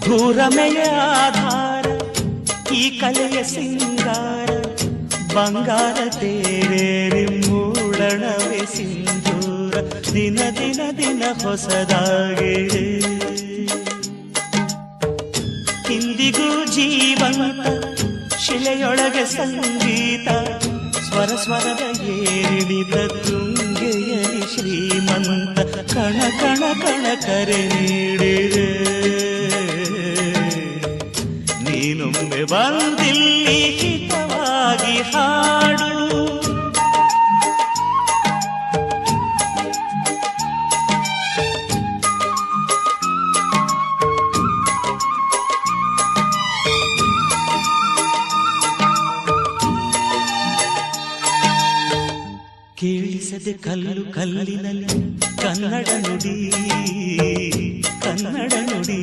ಭೂರಮೆಯ ಆಧಾರ ಈ ಕಲೆಯ ಸಿಂಗಾರ, ಬಂಗಾರ ತೇರೇರಿ ಮೂಡಣವೇ ಸಿಂಧೂರ, ದಿನ ದಿನ ದಿನ ಹೊಸದಾಗಿದೆ. ಇಂದಿಗೂ ಜೀವಂತ ಶಿಲೆಯೊಳಗೆ ಸಂಗೀತ, ಸ್ವರ ಸ್ವರದ ಏರಿಳಿದ ತುಂಗೆಯಲಿ ಶ್ರೀಮಂತ, ಕಣ ಕಣ ಕಣ ಕರೆ ನೀಡಿದೆ. ನೀನೊಮ್ಮೆ ಬಂದಿಲ್ಲಿ ಹಿತವಾಗಿ ಹಾಡು, ಕೇಳಿಸದೆ ಕಲ್ಲು ಕಲ್ಲಿನಲ್ಲಿ ಕನ್ನಡ ನುಡಿ, ಕನ್ನಡ ನುಡಿ.